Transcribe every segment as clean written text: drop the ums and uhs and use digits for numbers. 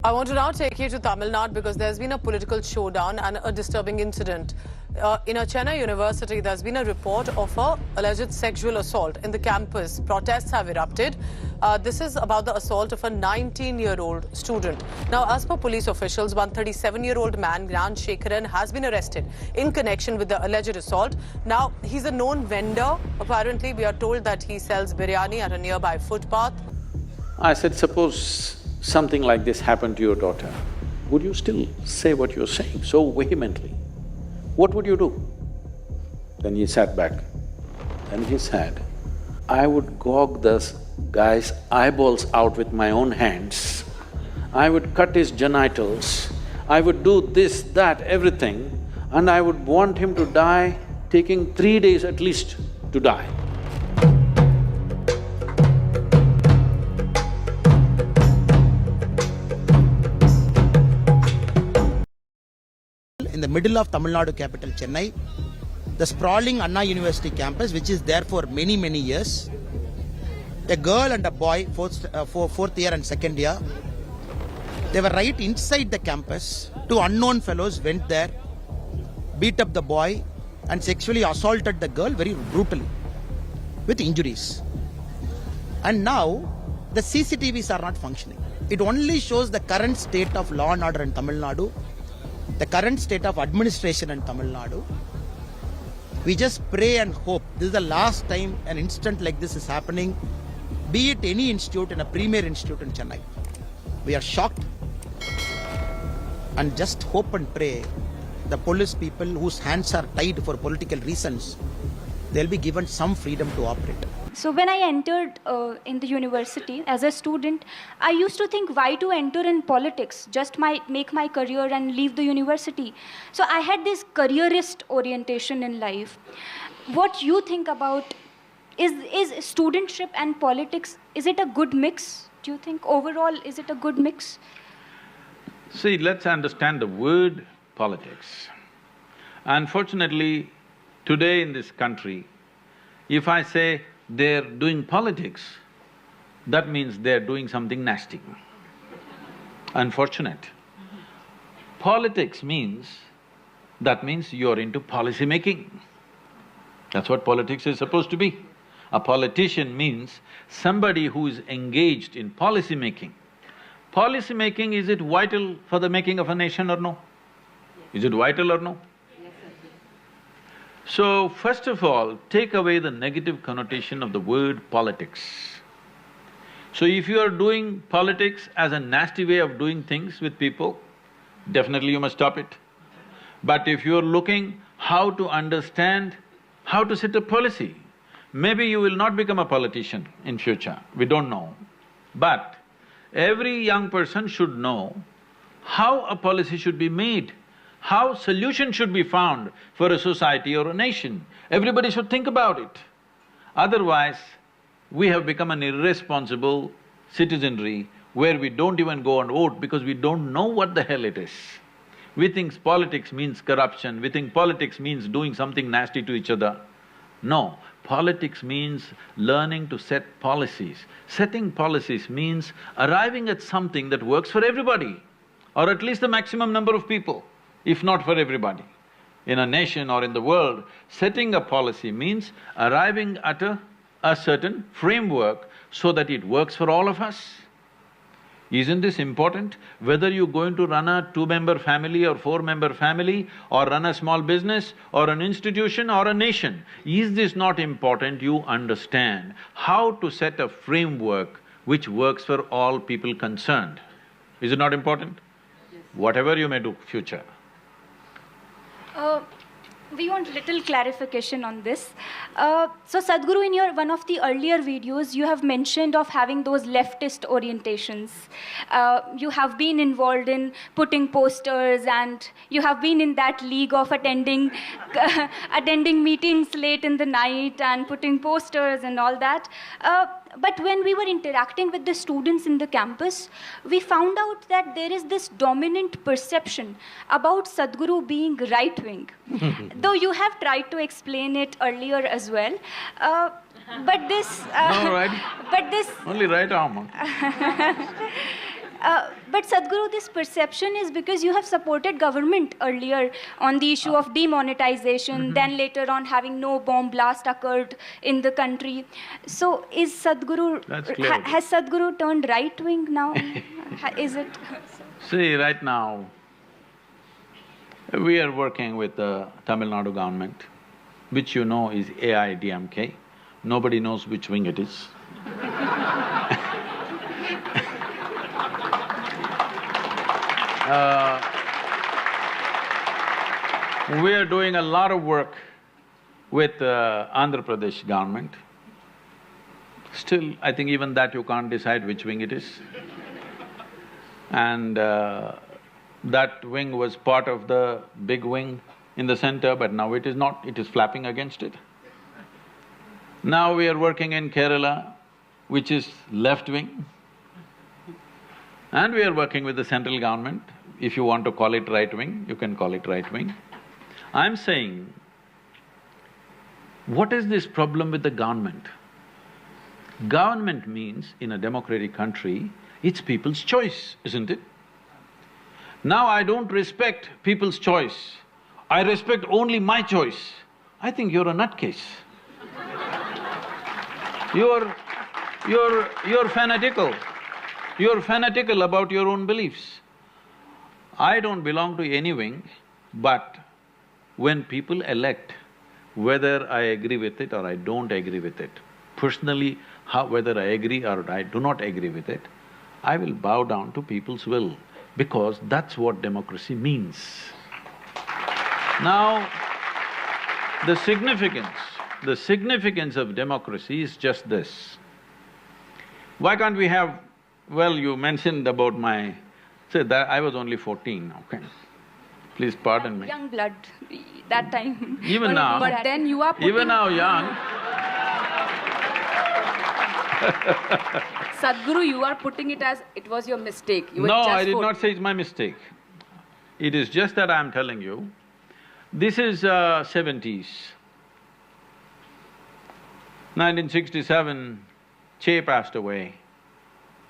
I want to now take you to Tamil Nadu because there's been a political showdown and a disturbing incident. In a Chennai university, there's been a report of an alleged sexual assault in the campus. Protests have erupted. This is about the assault of a 19-year-old student. Now, as per police officials, one 37-year-old man, Gyan Shekharan, has been arrested in connection with the alleged assault. Now, he's a known vendor. Apparently, we are told that he sells biryani at a nearby footpath. I said, suppose something like this happened to your daughter, would you still say what you're saying so vehemently? What would you do? Then he sat back. Then he said, I would gouge this guy's eyeballs out with my own hands. I would cut his genitals. I would do this, that, everything, and I would want him to die, taking 3 days at least to die. In the middle of Tamil Nadu capital Chennai, the sprawling Anna University campus, which is there for many years, a girl and a boy, fourth year and second year, they were right inside the campus. Two unknown fellows went there, beat up the boy and sexually assaulted the girl very brutally with injuries. And now the CCTVs are not functioning. It only shows the current state of law and order in Tamil Nadu, the current state of administration in Tamil Nadu. We just pray and hope this is the last time an incident like this is happening, be it any institute, in a premier institute in Chennai. We are shocked and just hope and pray the police people whose hands are tied for political reasons, they'll be given some freedom to operate. So when I entered in the university as a student, I used to think, why to enter in politics? Just make my career and leave the university. So I had this careerist orientation in life. What you think about, is studentship and politics, is it a good mix? Do you think overall, is it a good mix? See, let's understand the word politics. Unfortunately, today in this country, if I say they're doing politics, that means they're doing something nasty. Unfortunate. Politics means, that means you're into policy making. That's what politics is supposed to be. A politician means somebody who is engaged in policy making. Policy making, is it vital for the making of a nation or no? Is it vital or no? So, first of all, take away the negative connotation of the word politics. So if you are doing politics as a nasty way of doing things with people, definitely you must stop it. But if you are looking how to understand, how to set a policy, maybe you will not become a politician in future, we don't know. But every young person should know how a policy should be made, how solution should be found for a society or a nation. Everybody should think about it. Otherwise, we have become an irresponsible citizenry where we don't even go and vote because we don't know what the hell it is. We think politics means corruption, we think politics means doing something nasty to each other. No, politics means learning to set policies. Setting policies means arriving at something that works for everybody, or at least the maximum number of people, if not for everybody. In a nation or in the world, setting a policy means arriving at a certain framework so that it works for all of us. Isn't this important? Whether you're going to run a 2-member family or 4-member family, or run a small business or an institution or a nation, is this not important? You understand how to set a framework which works for all people concerned. Is it not important? Yes. Whatever you may do future. We want little clarification on this. So Sadhguru, in your one of the earlier videos, you have mentioned of having those leftist orientations. You have been involved in putting posters, and you have been in that league of attending attending meetings late in the night and putting posters and all that. But when we were interacting with the students in the campus, we found out that there is this dominant perception about Sadhguru being right-wing. Though you have tried to explain it earlier as well. But this… No, right? But this… Only right arm. But Sadhguru, this perception is because you have supported government earlier on the issue of demonetization, then later on having no bomb blast occurred in the country. So is Sadhguru, That's clear. has Sadhguru turned right-wing now? Is it? See, right now, we are working with the Tamil Nadu government, which you know is AIDMK. Nobody knows which wing it is. We are doing a lot of work with Andhra Pradesh government. Still, I think even that you can't decide which wing it is. And that wing was part of the big wing in the center, but now it is not, it is flapping against it. Now we are working in Kerala, which is left wing, and we are working with the central government. If you want to call it right wing, you can call it right wing. I'm saying, what is this problem with the government? Government means, in a democratic country, it's people's choice, isn't it? Now I don't respect people's choice, I respect only my choice. I think you're a nutcase. You're fanatical. You're fanatical about your own beliefs. I don't belong to any wing, but when people elect, whether I agree with it or I don't agree with it, personally, whether I agree or I do not agree with it, I will bow down to people's will, because that's what democracy means. Now, the significance of democracy is just this. Why can't we have… well, you mentioned about my… say that I was only 14, okay? Please pardon me. Young blood, that time. Even now… But then you are putting… even now young, Sadhguru, you are putting it as it was your mistake. You were no, just I did for- not say it's my mistake. It is just that I'm telling you, this is 70s. 1967, Che passed away.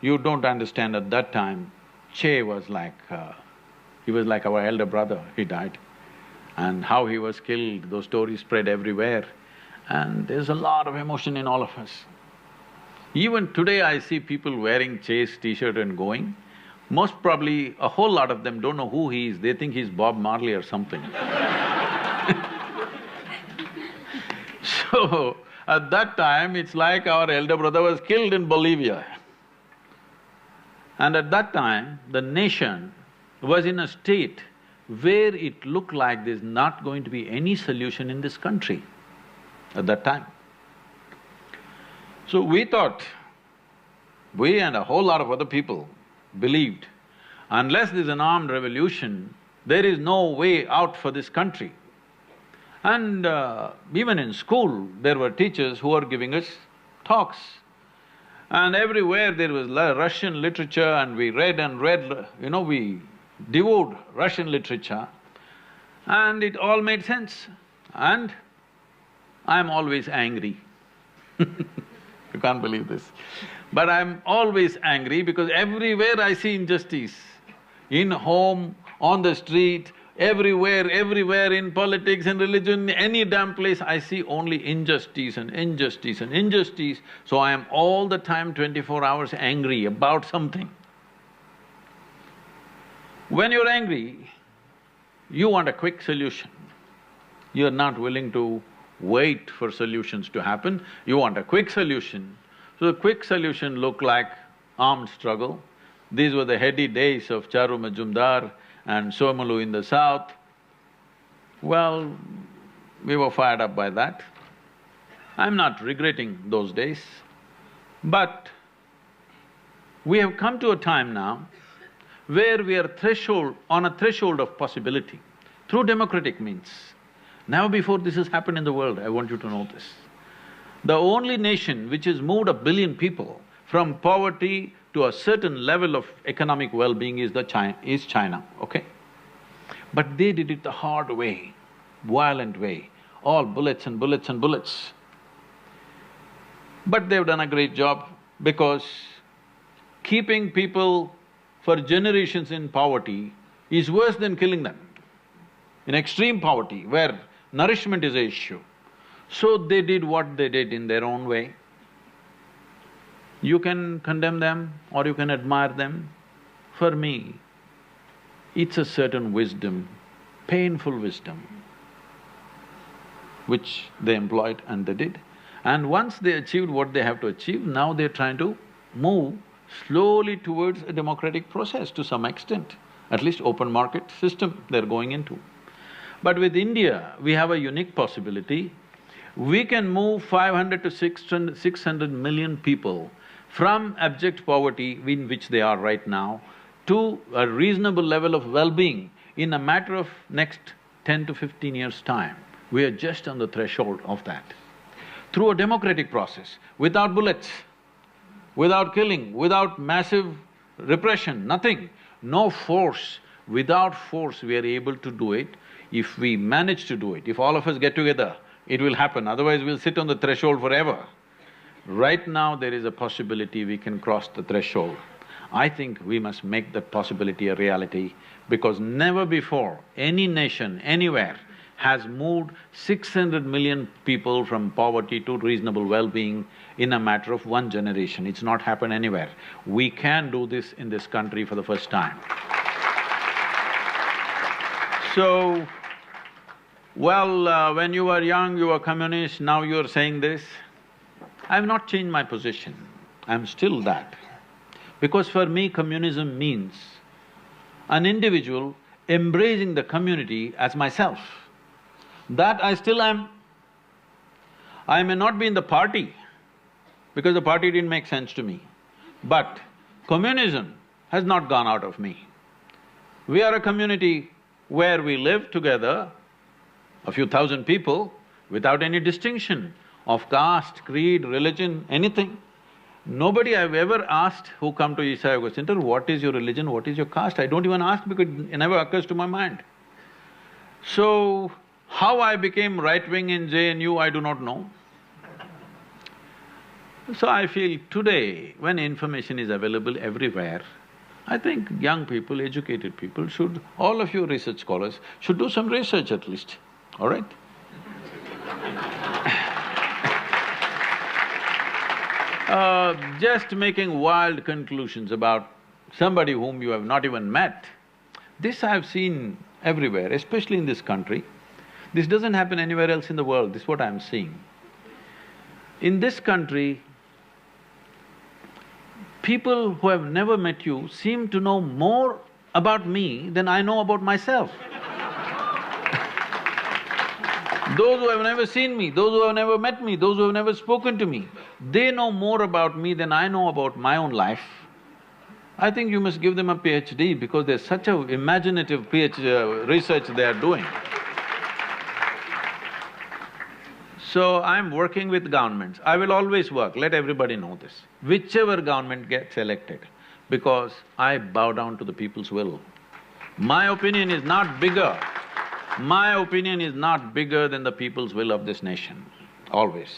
You don't understand, at that time, Che was like… he was like our elder brother, he died. And how he was killed, those stories spread everywhere. And there's a lot of emotion in all of us. Even today I see people wearing Che's t-shirt and going. Most probably, a whole lot of them don't know who he is, they think he's Bob Marley or something. So, at that time, it's like our elder brother was killed in Bolivia. And at that time, the nation was in a state where it looked like there's not going to be any solution in this country at that time. So we thought, we and a whole lot of other people believed, unless there's an armed revolution, there is no way out for this country. And even in school, there were teachers who were giving us talks. And everywhere there was Russian literature, and we read and read, we devoured Russian literature, and it all made sense. And I'm always angry. You can't believe this. But I'm always angry because everywhere I see injustice. In home, on the street, everywhere in politics and religion, any damn place I see only injustice and injustice and injustice. So I am all the time 24 hours angry about something. When you're angry, you want a quick solution. You're not willing to wait for solutions to happen, you want a quick solution. So the quick solution looked like armed struggle. These were the heady days of Charu Majumdar and Somolu in the south. Well, we were fired up by that. I'm not regretting those days, but we have come to a time now where we are on a threshold of possibility through democratic means. Never before this has happened in the world, I want you to know this. The only nation which has moved 1 billion people from poverty to a certain level of economic well-being is China, okay? But they did it the hard way, violent way, all bullets and bullets and bullets. But they've done a great job because keeping people for generations in poverty is worse than killing them. In extreme poverty, where nourishment is an issue. So they did what they did in their own way. You can condemn them or you can admire them. For me, it's a certain wisdom, painful wisdom, which they employed and they did. And once they achieved what they have to achieve, now they're trying to move slowly towards a democratic process to some extent. At least open market system they're going into. But with India, we have a unique possibility. We can move 500 to 600 million people from abject poverty in which they are right now to a reasonable level of well-being in a matter of next 10 to 15 years' time. We are just on the threshold of that. Through a democratic process, without bullets, without killing, without massive repression, nothing, no force. Without force, we are able to do it. If we manage to do it, if all of us get together, it will happen, otherwise we'll sit on the threshold forever. Right now, there is a possibility we can cross the threshold. I think we must make that possibility a reality because never before any nation, anywhere, has moved 600 million people from poverty to reasonable well-being in a matter of one generation. It's not happened anywhere. We can do this in this country for the first time. So, well, when you were young, you were communist, now you are saying this. I have not changed my position, I am still that. Because for me, communism means an individual embracing the community as myself. That I still am. I may not be in the party, because the party didn't make sense to me, but communism has not gone out of me. We are a community where we live together, a few thousand people, without any distinction of caste, creed, religion, anything. Nobody I've ever asked who come to Isha Yoga Center, what is your religion, what is your caste? I don't even ask because it never occurs to my mind. So, how I became right-wing in JNU, I do not know. So I feel today, when information is available everywhere, I think young people, educated people should… all of you research scholars should do some research at least, all right? Just making wild conclusions about somebody whom you have not even met, this I've seen everywhere, especially in this country. This doesn't happen anywhere else in the world, this is what I'm seeing. In this country, people who have never met you seem to know more about me than I know about myself. Those who have never seen me, those who have never met me, those who have never spoken to me, they know more about me than I know about my own life. I think you must give them a PhD because there's such a imaginative research they are doing. So I'm working with governments. I will always work, let everybody know this. Whichever government gets elected, because I bow down to the people's will. My opinion is not bigger. My opinion is not bigger than the people's will of this nation, always.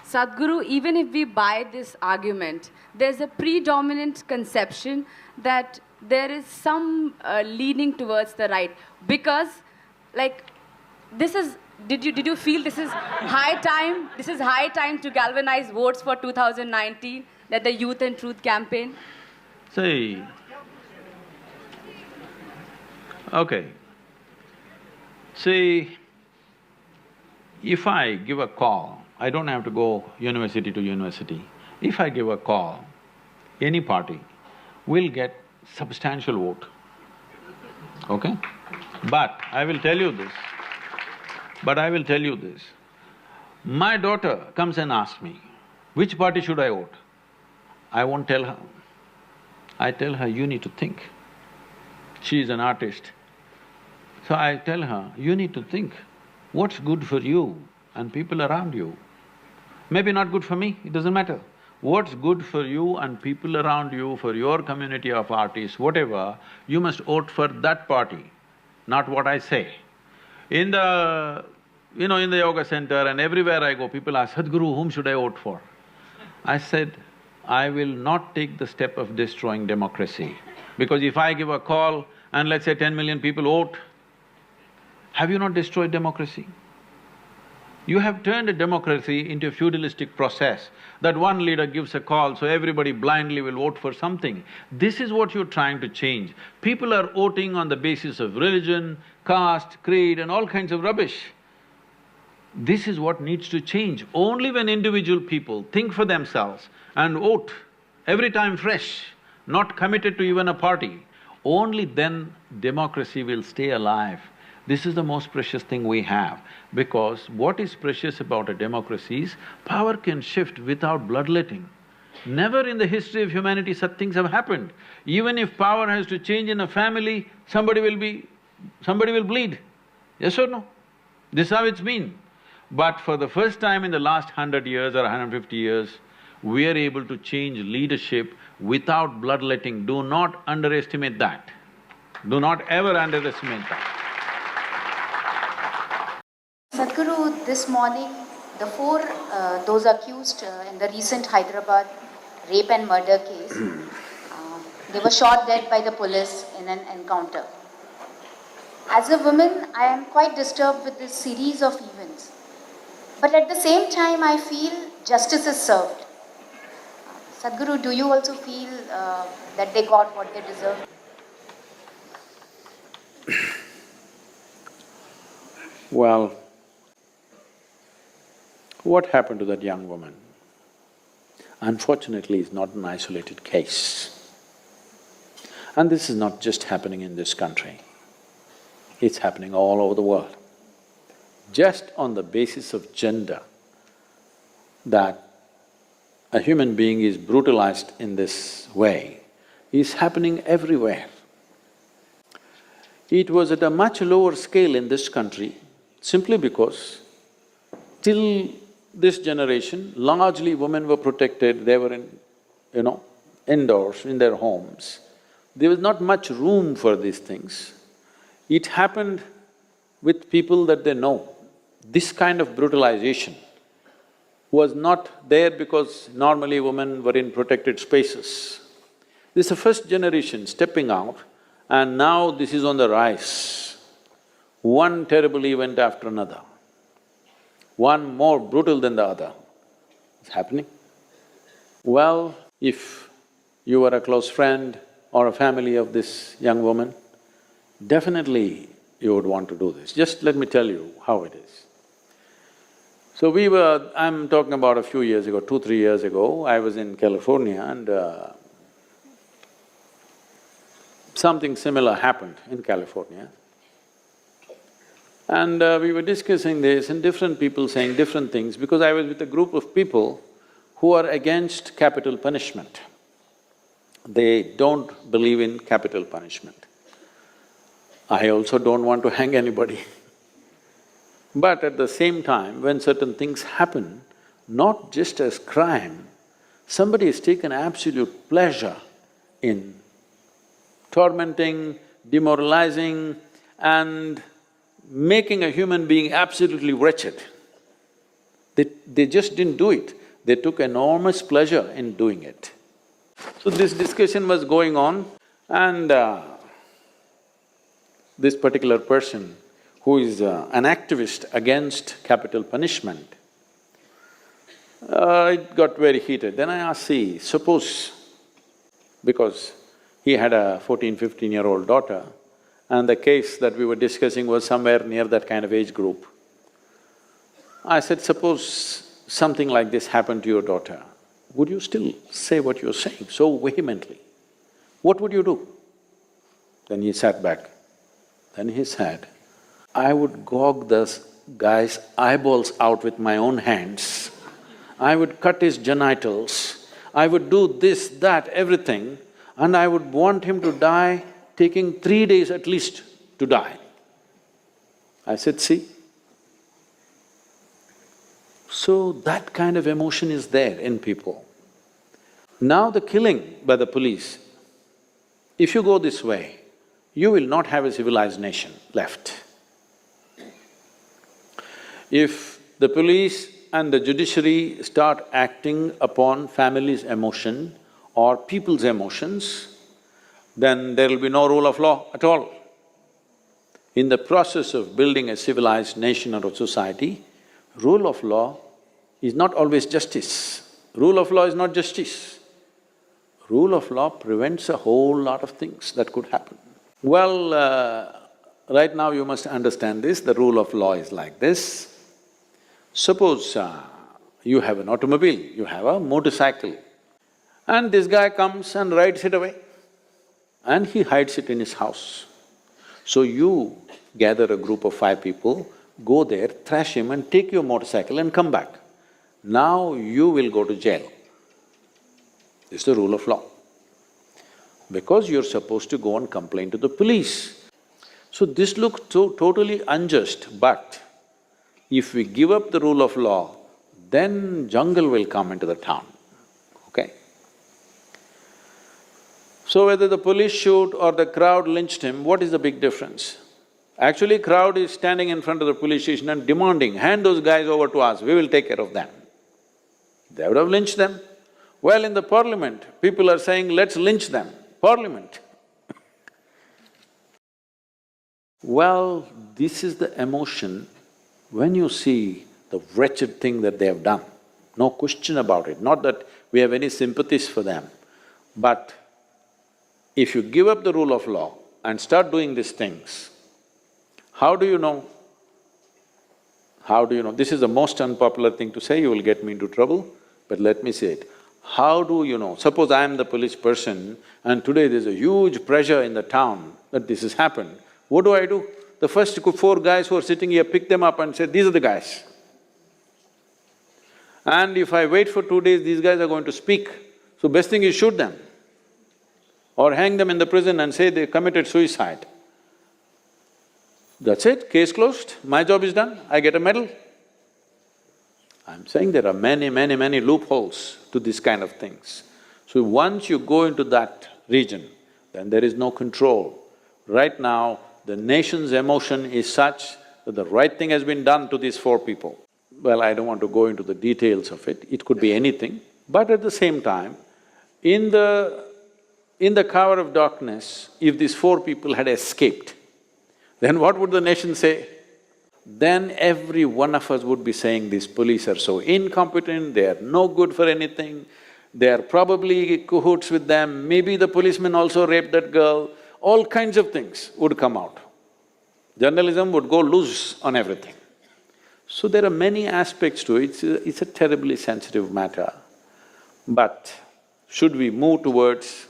Sadhguru, even if we buy this argument, there's a predominant conception that there is some leaning towards the right because, like, this is… Did you feel this is high time? This is high time to galvanize votes for 2019, that the Youth and Truth campaign? See, okay. See, if I give a call, I don't have to go university to university. If I give a call, any party will get substantial vote, okay? But I will tell you this, my daughter comes and asks me, which party should I vote? I won't tell her. I tell her, you need to think. She is an artist. So I tell her, you need to think, what's good for you and people around you? Maybe not good for me, it doesn't matter. What's good for you and people around you, for your community of artists, whatever, you must vote for that party, not what I say. In the… in the yoga center and everywhere I go, people ask, Sadhguru, whom should I vote for? I said, I will not take the step of destroying democracy. Because if I give a call and let's say 10 million people vote, have you not destroyed democracy? You have turned a democracy into a feudalistic process, that one leader gives a call, so everybody blindly will vote for something. This is what you're trying to change. People are voting on the basis of religion, caste, creed and all kinds of rubbish. This is what needs to change. Only when individual people think for themselves and vote every time fresh, not committed to even a party, only then democracy will stay alive. This is the most precious thing we have, because what is precious about a democracy is power can shift without bloodletting. Never in the history of humanity such things have happened. Even if power has to change in a family, somebody will bleed. Yes or no? This is how it's been. But for the first time in the last 100 years or 150 years, we are able to change leadership without bloodletting. Do not underestimate that. Do not ever underestimate that. Sadhguru, this morning, those accused in the recent Hyderabad rape and murder case, they were shot dead by the police in an encounter. As a woman, I am quite disturbed with this series of events. But at the same time, I feel justice is served. Sadhguru, do you also feel that they got what they deserved? Well, what happened to that young woman? Unfortunately, is not an isolated case. And this is not just happening in this country, it's happening all over the world. Just on the basis of gender, that a human being is brutalized in this way is happening everywhere. It was at a much lower scale in this country simply because till this generation, largely women were protected, they were indoors, in their homes. There was not much room for these things. It happened with people that they know. This kind of brutalization was not there because normally women were in protected spaces. This is the first generation stepping out, and now this is on the rise. One terrible event after another, one more brutal than the other is happening. Well, if you were a close friend or a family of this young woman, definitely you would want to do this. Just let me tell you how it is. So I'm talking about a few years ago, 2-3 years ago, I was in California and something similar happened in California. And we were discussing this and different people saying different things because I was with a group of people who are against capital punishment. They don't believe in capital punishment. I also don't want to hang anybody. But at the same time, when certain things happen, not just as crime, somebody has taken absolute pleasure in tormenting, demoralizing and making a human being absolutely wretched. They just didn't do it, they took enormous pleasure in doing it. So this discussion was going on and this particular person who is an activist against capital punishment, it got very heated. Then I asked, see, suppose, because he had a 14-15-year-old daughter and the case that we were discussing was somewhere near that kind of age group. I said, suppose something like this happened to your daughter, would you still say what you're saying so vehemently? What would you do? Then he sat back. Then he said, I would gouge this guy's eyeballs out with my own hands, I would cut his genitals, I would do this, that, everything, and I would want him to die, taking 3 days at least to die. I said, see? So that kind of emotion is there in people. Now the killing by the police, if you go this way, you will not have a civilized nation left. If the police and the judiciary start acting upon families' emotion or people's emotions, then there will be no rule of law at all. In the process of building a civilized nation or a society, rule of law is not always justice. Rule of law is not justice. Rule of law prevents a whole lot of things that could happen. Well, right now you must understand this, the rule of law is like this. Suppose you have an automobile, you have a motorcycle, and this guy comes and rides it away, and he hides it in his house. So you gather a group of 5 people, go there, thrash him and take your motorcycle and come back. Now you will go to jail. This is the rule of law. Because you're supposed to go and complain to the police. So this looks totally unjust, but if we give up the rule of law, then jungle will come into the town, okay? So whether the police shoot or the crowd lynched him, what is the big difference? Actually, crowd is standing in front of the police station and demanding, hand those guys over to us, we will take care of them. They would have lynched them. Well, in the parliament, people are saying, let's lynch them. Parliament. Well, this is the emotion when you see the wretched thing that they have done. No question about it, not that we have any sympathies for them. But if you give up the rule of law and start doing these things, how do you know? How do you know? This is the most unpopular thing to say, you will get me into trouble, but let me say it. How do you know? Suppose I am the police person and today there's a huge pressure in the town that this has happened. What do? The first 4 guys who are sitting here pick them up and say, these are the guys. And if I wait for 2 days, these guys are going to speak. So best thing is shoot them or hang them in the prison and say they committed suicide. That's it, case closed, my job is done, I get a medal. I'm saying there are many loopholes to this kind of things. So once you go into that region, then there is no control. Right now, the nation's emotion is such that the right thing has been done to these 4 people. Well, I don't want to go into the details of it could be anything, but at the same time, in the cover of darkness, if these 4 people had escaped, then what would the nation say? Then every one of us would be saying, these police are so incompetent, they are no good for anything, they are probably cahoots with them, maybe the policeman also raped that girl, all kinds of things would come out. Journalism would go loose on everything. So there are many aspects to it, it's a terribly sensitive matter. But should we move towards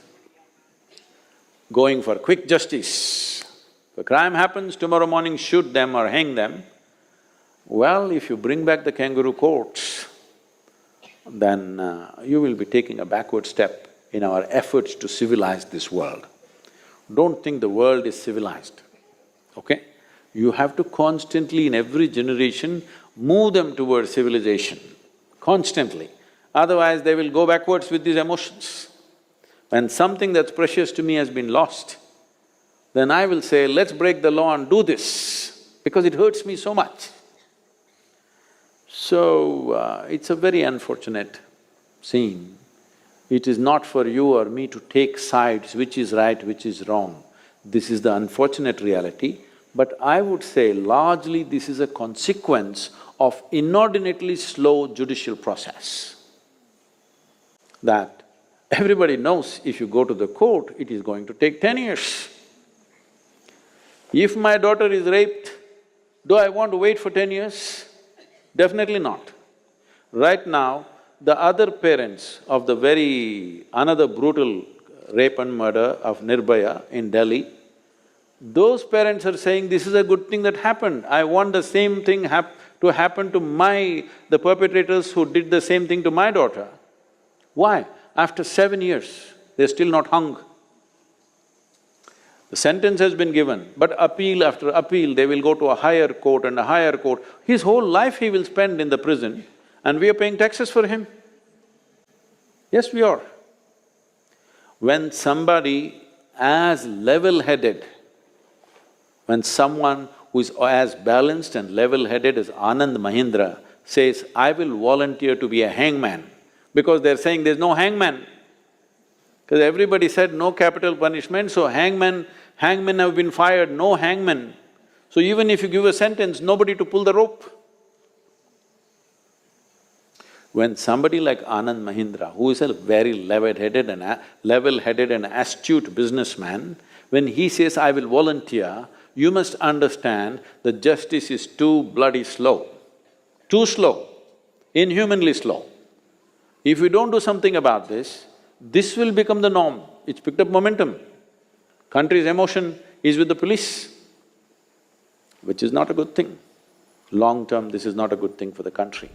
going for quick justice? If a crime happens, tomorrow morning shoot them or hang them. Well, if you bring back the kangaroo courts, then you will be taking a backward step in our efforts to civilize this world. Don't think the world is civilized, okay? You have to constantly, in every generation, move them towards civilization, constantly. Otherwise, they will go backwards with these emotions. When something that's precious to me has been lost, then I will say, let's break the law and do this, because it hurts me so much. So, it's a very unfortunate scene. It is not for you or me to take sides, which is right, which is wrong. This is the unfortunate reality, but I would say largely this is a consequence of inordinately slow judicial process. That everybody knows if you go to the court, it is going to take 10 years. If my daughter is raped, do I want to wait for 10 years? Definitely not. Right now, the other parents of the another brutal rape and murder of Nirbhaya in Delhi, those parents are saying, this is a good thing that happened, I want the same thing to happen to the perpetrators who did the same thing to my daughter. Why? After 7 years, they're still not hung. The sentence has been given, but appeal after appeal, they will go to a higher court and a higher court. His whole life he will spend in the prison and we are paying taxes for him. Yes, we are. When somebody as level-headed, when someone who is as balanced and level-headed as Anand Mahindra says, I will volunteer to be a hangman, because they're saying there's no hangman. Because everybody said no capital punishment, so hangmen have been fired, no hangmen. So even if you give a sentence, nobody to pull the rope. When somebody like Anand Mahindra, who is a very level-headed and astute businessman, when he says, I will volunteer, you must understand that justice is too bloody slow, too slow, inhumanly slow. If you don't do something about this will become the norm. It's picked up momentum. Country's emotion is with the police, which is not a good thing. Long term, this is not a good thing for the country.